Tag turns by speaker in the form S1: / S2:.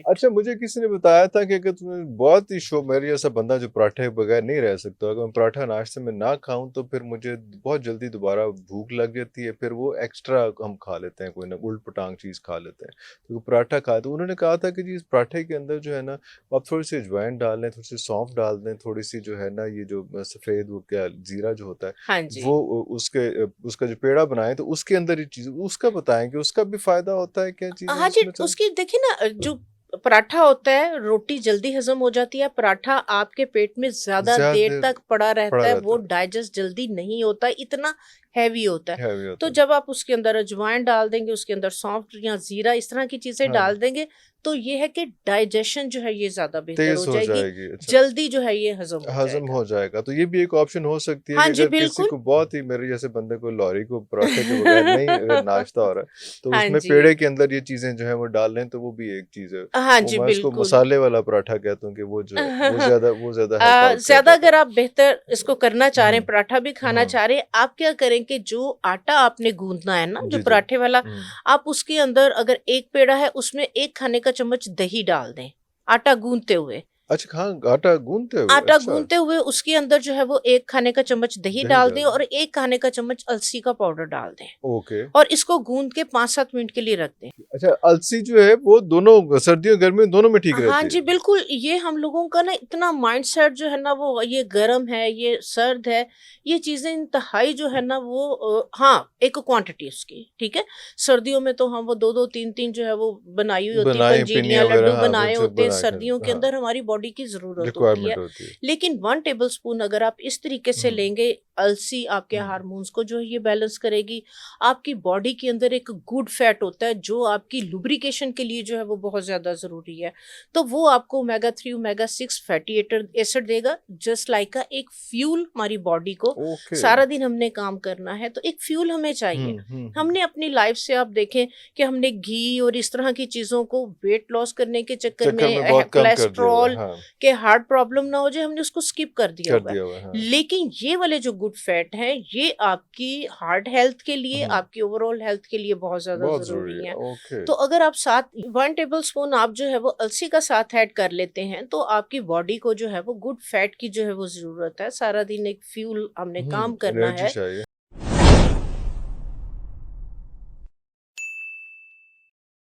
S1: Right.
S2: अच्छा, मुझे किसी ने बताया था कि अगर तुम्हें बहुत ही मेरे जैसा बंदा जो पराठे के बगैर नहीं रह सकता, अगर मैं पराठा नाश्ते में ना खाऊं तो फिर मुझे बहुत जल्दी दोबारा भूख लग जाती है, फिर वो एक्स्ट्रा हम खा लेते हैं, कोई ना उल्ट पटांग चीज़ खा लेते हैं। तो पराठा खाते, तो उन्होंने कहा था कि जी इस पराठे के अंदर जो है ना, आप थोड़ी सी अजवाइन डाल दें, थोड़ी सी सौंफ डाल दें, थोड़ी सी जो है ना ये जो सफ़ेद वो क्या जीरा जो होता है
S1: हाँ जी।
S2: वो उसका जो पेड़ा बनाए तो उसके अंदर ये चीज़ उसका बताएं कि उसका भी फायदा होता है, क्या चीज़ें
S1: हाँ जी,
S2: उसमें चल।
S1: उसकी देखिए ना, जो पराठा होता है, रोटी जल्दी हज़म हो जाती है, पराठा आपके पेट में ज़्यादा देर
S2: ज़्यादा
S1: तक पड़ा
S2: पड़ा
S1: रहता है, वो
S2: रहता
S1: डाइजेस्ट जल्दी नहीं होता, इतना हैवी होता है।
S2: है, हैवी
S1: तो
S2: होता है।
S1: जब आप उसके अंदर अजवाइन डाल देंगे, उसके अंदर सौंफ या ज़ीरा इस तरह की चीज़ें
S2: हाँ जी,
S1: डाल देंगे, तो ये है कि डाइजेशन जो है ये ज़्यादा बेहतर हो
S2: तेज़ हो
S1: जाएगी,
S2: जाएगी, अच्छा।
S1: जल्दी जो है ये हज़म हो
S2: हज़म
S1: जाएगा।
S2: हो जाएगा, तो ये भी एक ऑप्शन हो सकती है
S1: हाँ
S2: कि
S1: जी,
S2: अगर किसी
S1: बिल्कुल।
S2: को बहुत ही मेरे जैसे बंदे को लॉरी को पराठे के बगैर नहीं अगर नाश्ता हो रहा है, तो
S1: हाँ
S2: उसमें पेड़े
S1: जी।
S2: के अंदर ये चीज़ें जो हैं वो डाल लें तो वो भी एक चीज़ है।
S1: हाँ
S2: वो
S1: जी,
S2: मैं उसको
S1: बिल्कुल।
S2: मसाले वाला पराठा कहता हूँ कि वो जो है, वो ज़्यादा हेल्प आउट कर
S1: ज़्यादा
S2: जाता है।
S1: अगर आप बेहतर इसको करना चाह रहे हैं,
S2: हुँ,
S1: पराठा भी खाना
S2: हुँ।
S1: चाह रहे हैं, आप क्या करें कि जो आटा आपने गूँथना है ना, जो
S2: जी, जी।
S1: पराठे वाला,
S2: हुँ।
S1: आप उसके अंदर अगर 1 पेड़ा है, उसमें 1 खाने का चम्मच दही डाल दें, आटा गूँथते हुए।
S2: अच्छा, हाँ, आटा गूँथते हुए,
S1: आटा
S2: अच्छा,
S1: गूँथते हुए उसके अंदर जो है वो 1 खाने का चम्मच दही
S2: दही
S1: डाल दें
S2: डाल दें।
S1: और 1 खाने का चम्मच अलसी का पाउडर डाल दें
S2: ओके।
S1: और इसको गूँथ के 5-7 मिनट के लिए रख दें।
S2: अच्छा, अलसी जो है वो दोनों सर्दियों गर्मियों दोनों में ठीक
S1: हाँ
S2: रहती है?
S1: जी, बिल्कुल, ये हम लोगों का ना इतना माइंडसेट जो है ना, वो ये गर्म है, ये सर्द है, ये चीज़ें इंतहाई जो है ना वो हाँ, एक क्वांटिटी उसकी, ठीक है? सर्दियों में तो हम वो 2-2 3-3 जो है वो बनाई हुई होती है,
S2: बनाई पिन्नी
S1: पंजीरियाँ, लड्डू
S2: वगैरह, हाँ, वो
S1: बनाए
S2: सब
S1: होते हैं,
S2: बना के,
S1: सर्दियों के
S2: हाँ,
S1: अंदर हमारी बॉडी की ज़रूरत होती
S2: रिक्वायरमेंट
S1: है।
S2: होती है।
S1: लेकिन 1 टेबलस्पून अगर आप इस तरीके से
S2: हुँ,
S1: लेंगे, अलसी आपके
S2: हुँ।
S1: हार्मोन्स को जो है ये बैलेंस करेगी, आपकी बॉडी के अंदर एक गुड फैट होता है, जो आपकी लुब्रिकेशन के लिए जो है वो बहुत ज़्यादा ज़रूरी है। तो वो आपको ओमेगा 3 ओमेगा 6 फैटी एसिड देगा, जस्ट लाइक का एक फ्यूल हमारी बॉडी को।
S2: ओके।
S1: सारा दिन हमने काम करना है तो एक फ्यूल हमें चाहिए।
S2: हुँ, हुँ, हुँ।
S1: हमने अपनी लाइफ से आप देखें कि हमने घी और इस तरह की चीज़ों को वेट लॉस करने के चक्कर
S2: चक्कर में
S1: में
S2: बहुत कम कर दिया हुआ है,
S1: कोलेस्ट्रॉल
S2: हाँ,
S1: के हार्ट प्रॉब्लम ना हो जाए, हमने उसको स्किप कर दिया
S2: कर
S1: हुआ है।
S2: दिया हुआ है, हाँ।
S1: लेकिन ये वाले जो गुड फैट हैं, ये आपकी हार्ट हेल्थ के लिए,
S2: हुँ,
S1: आपकी ओवरऑल हेल्थ के लिए बहुत ज़्यादा
S2: बहुत ज़रूरी
S1: ज़रूरी
S2: है,
S1: है।
S2: ओके।
S1: तो अगर आप साथ 1 टेबलस्पून आप जो है वो अलसी का साथ ऐड कर लेते हैं, तो आपकी बॉडी को जो है वो गुड फैट की जो है वो ज़रूरत है। सारा दिन एक फ्यूल हमने
S2: हुँ,
S1: काम करना
S2: एनर्जी
S1: है।
S2: चाहिए।